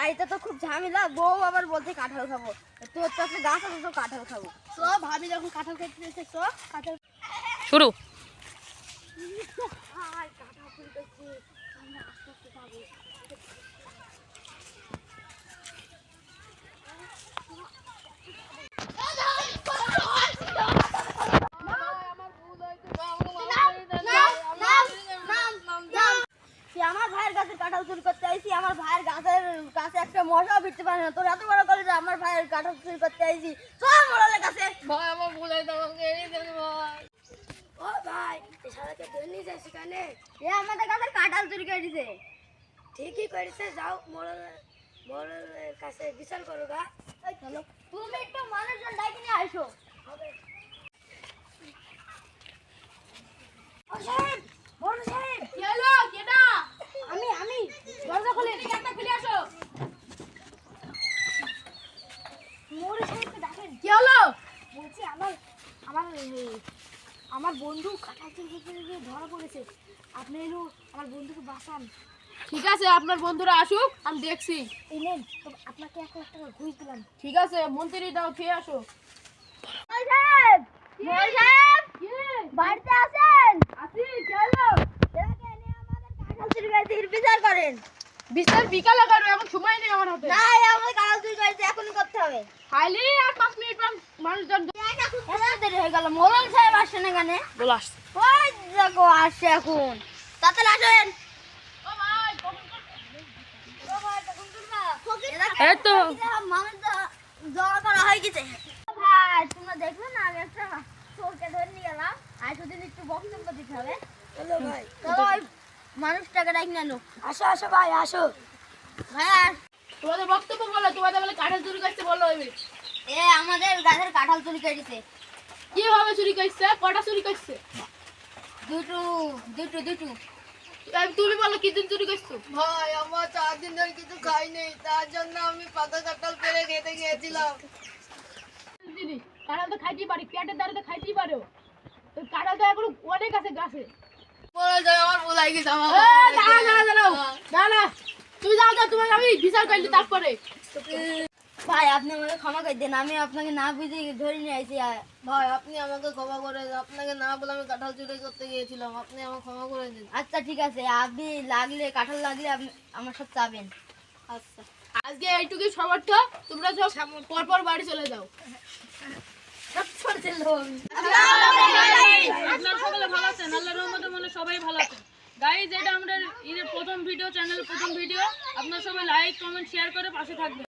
বাড়িতে তো খুব ঝামেলা, বউ আবার বলছে কাঁঠাল খাবো। তোর তো একটা গাছ আছে, তো কাঁঠাল খাবো। তো ভাবি যখন কাঁঠাল খেতে এসে তো কাঁঠাল শুরু। কাঁঠাল ফুলতেছি, আমরা আস্তে আস্তে খাবো। আমার ভাইয়ের গাছে কাঁঠাল চুরি করতে আইছি, আমার ভাইয়ের গাছের কাছে একটা মশাও ফিরতে পারে না। তোর এত বড় করে যে আমার ভাইয়ের কাঁঠাল চুরি করতে আইছি, চল মোড়ালের কাছে। ভাই আমার ভুল হয়ে আমাকে এড়িয়ে দেন ভাই। ও ভাই, এই শালাকে ধরে নিয়ে যাস সেখানে। এ আমাদের গাছের কাঁঠাল চুরি করে দিছে। ঠিকই করেছে, যাও মোড়ালের কাছে বিচার করো গা। চলো, তুমি একটু মানুষজন ডাকি নিয়ে আসো। ও সাহেব, বড় সাহেব, কি হলো? কেডা? আমি দরজা খুলে একটা খুলে আসো। মোড় সাহেবকে ডাকেন। কি হলো? বলছি আমার বন্ধু কাঁঠাল চুরি করতে গিয়ে ধরা পড়েছে। আপনি এলো আমার বন্ধুকে বাঁচান। ঠিক আছে, আপনার বন্ধুরা আসুক, আমি দেখছি। এই নেন, তো আপনাকে 1 লাখ টাকা ঘুষ দিলাম। ঠিক আছে, মন্ত্রী দাও, খেয়ে আসো। মোড় সাহেব, মোড় সাহেব, বাড়িতে আছেন? আসি, কি হলো? এলাকায় এনে আমাদের কাঁঠাল চুরি করেছে, এর বিচার করেন। বিস্তার বিকালে করো, এখন সময় নেই আমার হাতে। না, আমাদের কাঁঠাল চুরি করেছে, এখনই করতে হবে। খাইলি আর 5 মিনিট পর মানুষজন এত দেরি হয়ে গেল, মোড়ল সাহেব আসছে না কেন? বলো আসছে। ওই দেখো আসছে এখন, তাড়াতাড়ি আসেন। ও ভাই, এই তো। জড়ো করা হয়ে গেছে। ভাই, তোমরা দেখলে না, আমি একটা চোরকে ধরে নিয়ে গেলাম, আর সেদিন একটু বক্তব্য দিতে হবে। ভাই তো ওই মানুষটাকে ডাকি আনো। আসো আসো ভাই, আসো। ভাই আর তোমাদের বক্তব্য বলো, তোমাদের বলে কাঁঠাল চুরি করতে বলো। এ আমাদের গাছের কাঁঠাল চুরি করে দিছে। কিভাবে চুরি করছে? কটা চুরি করছে? দুটো। তুমি বলো কি দিন চুরি করছো? ভাই আমার 4 দিন ধরে কিছু খাই নেই, তার জন্য আমি পাকা কাঁঠাল পেরে খেতে গিয়েছিলাম। দিদি, কাঁঠাল তো খাইতেই পারি, পেটের দ্বারা তো খাইতেই পারো। তো কাঁঠাল তো এখন অনেক আছে গাছে। বলে যায় আমার ভুল হয়ে গেছে, আমার দাঁড়া, তুমি যাও, তোমাকে আমি বিচার করলি তারপরে। ভাই আপনি আমাকে ক্ষমা করে দেন, আমি আপনাকে না বুঝে ধরে নিয়ে আইছি। ভাই আপনি আমাকে ক্ষমা করে দিন, আপনাকে না বলে আমি কাঁঠাল চুরি করতে গিয়েছিলাম, আপনি আমাকে ক্ষমা করে দিন। আচ্ছা ঠিক আছে, আপনি কাঁঠাল লাগলে আপনি আমার সাথে যাবেন। আচ্ছা আজকে এইটুকুই সমর্থ, তোমরা সব পরপর বাড়ি চলে যাও। আপনারা সকলে ভালো আছেন? আল্লাহর রহমতে মনে সবাই ভালো আছেন। গাইজ, এটা আমাদের ঈদের প্রথম ভিডিও, চ্যানেলের প্রথম ভিডিও। আপনারা সবাই লাইক, কমেন্ট, শেয়ার করে পাশে থাকবেন।